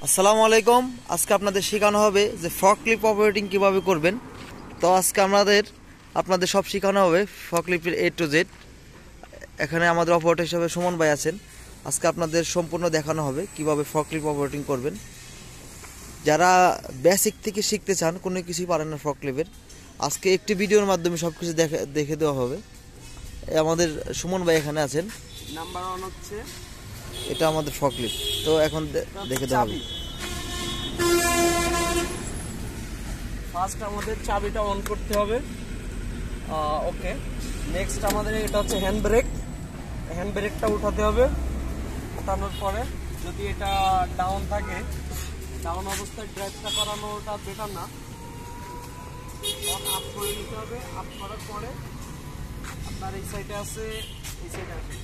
আসসালামু আলাইকুম। আজকে আপনাদের শেখানো হবে যে ফকলিফট অপারেটিং কিভাবে করবেন। তো আজকে আপনাদের সব শেখানো হবে ফকলিফটের A to Z। এখানে আমাদের অপারেটর হিসেবে সুমন ভাই আছেন। আজকে আপনাদের সম্পূর্ণ দেখানো হবে কিভাবে ফকলিফট অপারেটিং করবেন। যারা বেসিক থেকে শিখতে চান, কোনো কিছুই পারেন না ফকলিফটের, আজকে একটি ভিডিওর মাধ্যমে সব কিছু দেখে দেওয়া হবে। আমাদের সুমন ভাই এখানে আছেন। নাম্বার 1 হচ্ছে এটা আমাদের ফকলিফট। তো এখন দেখে দেওয়া হবে। ফার্স্ট আমাদের চাবিটা অন করতে হবে। ওকে, নেক্সট আমাদের এটা হচ্ছে হ্যান্ড ব্রেকটা উঠাতে হবে। উঠানোর পরে যদি এটা ডাউন থাকে, ডাউন অবস্থায় ড্রাইভটা করানোটা বেটার না, অন আপ করে নিতে হবে। আপ করার পরে আপনার এই সাইডে আছে, এই সাইডে আছে,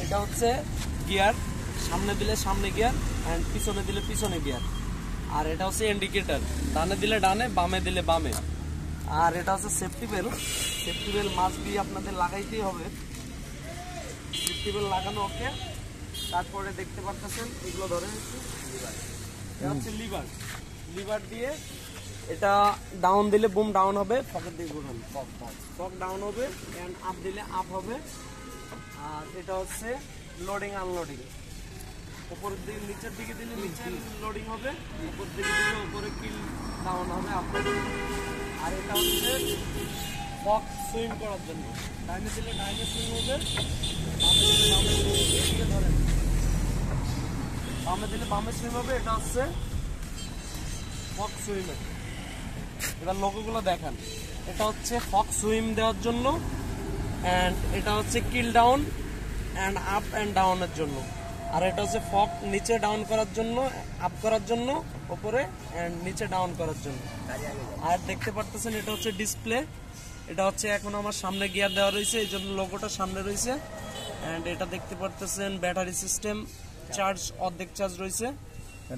এটা হচ্ছে গিয়ার। সামনে দিলে সামনে গিয়ার, অ্যান্ড পিছনে দিলে পিছনে গিয়ার। আর এটা হচ্ছে ইন্ডিকেটর, ডানে দিলে ডানে, বামে দিলে বামে। আর এটা হচ্ছে সেফটি বেল মাস্ট বি আপনাদের লাগাইতেই হবে। সেফটি বেল লাগানো ওকে। তারপরে দেখতে পাচ্ছেন এগুলো ধরে নিচ্ছি, এটা হচ্ছে লিভার দিয়ে এটা ডাউন দিলে বুম ডাউন হবে, ফকের দিকে ঘুরান, ফক ডাউন হবে, অ্যান্ড আপ দিলে আপ হবে। আর এটা হচ্ছে লোডিং আনলোডিং, উপরের দিকে নিচের দিকে দিলে নিচের লোডিং হবে, উপর দিকে দিলে উপরে কিল ডাউন হবে, আপ হবে। আর এটা হচ্ছে ফক সুইং করার জন্য, ডাইনে দিলে ডাইনে সুইং হবে, বামে দিলে বামে সুইং হবে। এটা হচ্ছে ফক সুইমের। এবার লোগোগুলো দেখান। এটা হচ্ছে ফক সুইম দেওয়ার জন্য, অ্যান্ড এটা হচ্ছে কিল ডাউন অ্যান্ড আপ অ্যান্ড ডাউনের জন্য। আর এটা হচ্ছে ফক নিচে ডাউন করার জন্য, আপ করার জন্য উপরে, অ্যান্ড নিচে ডাউন করার জন্য। আর দেখতে পারতেছেন এটা হচ্ছে ডিসপ্লে। এটা হচ্ছে এখন আমার সামনে গিয়ার দেওয়া রয়েছে, এই জন্য লোগোটা সামনে রয়েছে। অ্যান্ড এটা দেখতে পারতেছেন ব্যাটারি সিস্টেম, চার্জ অর্ধেক চার্জ রয়েছে,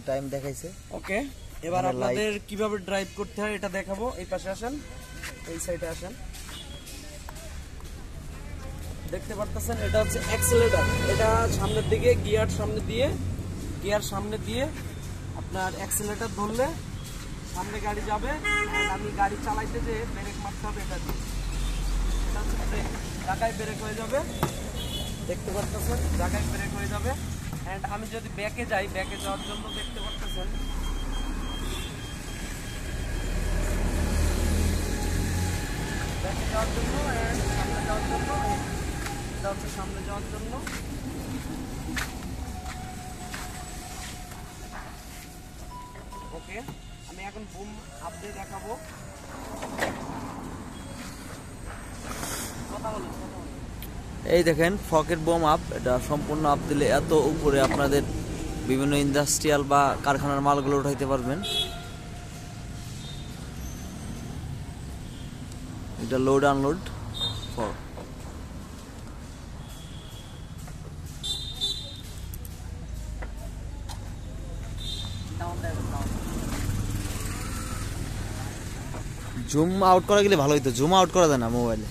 টাইম দেখাইছে। ওকে, এবার আপনাদের কিভাবে ড্রাইভ করতে হয় এটা দেখাবো। এই পাশে আসেন, এই সাইডে আসেন। দেখতে পারতেছেন এটা হচ্ছে অ্যাক্সেলেটর। এটা সামনের দিকে গিয়ার সামনে দিয়ে আপনার অ্যাক্সেলেটর ধরলে সামনে গাড়ি যাবে। আমি গাড়ি চালাইতে যে ব্রেক মারতে হবে, এটা দিয়ে, এটা হচ্ছে ব্রেক, জায়গায় ব্রেক হয়ে যাবে। দেখতে পারতেছেন জায়গায় ব্রেক হয়ে যাবে। অ্যান্ড আমি যদি ব্যাকে যাই, ব্যাকে যাওয়ার জন্য দেখতে পারতেছেন ব্যাকে যাওয়ার জন্য, অ্যান্ড সামনে যাওয়ার জন্য, এটা হচ্ছে সামনে যাওয়ার জন্য। ওকে, আমি এখন বুম আপ দিয়ে দেখাবো। কথা বলুন। এই দেখেন ফকের বোম আপ। এটা সম্পূর্ণ আপ দিলে এত উপরে আপনাদের বিভিন্ন ইন্ডাস্ট্রিয়াল বা কারখানার মালগুলো উঠাইতে পারবেন। এটা লোড আনলোড ফক। জুম আউট করা গেলে ভালো হইতো, জুম আউট করা যায় না মোবাইলে।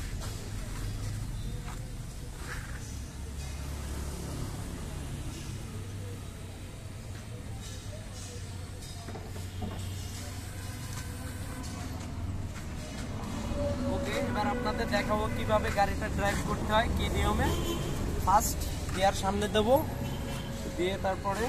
ওকে, এবার আপনাদের দেখাবো কিভাবে গাড়িটা ড্রাইভ করতে হয়, কি নিয়মে। ফার্স্ট গিয়ার সামনে দেবো, দিয়ে তারপরে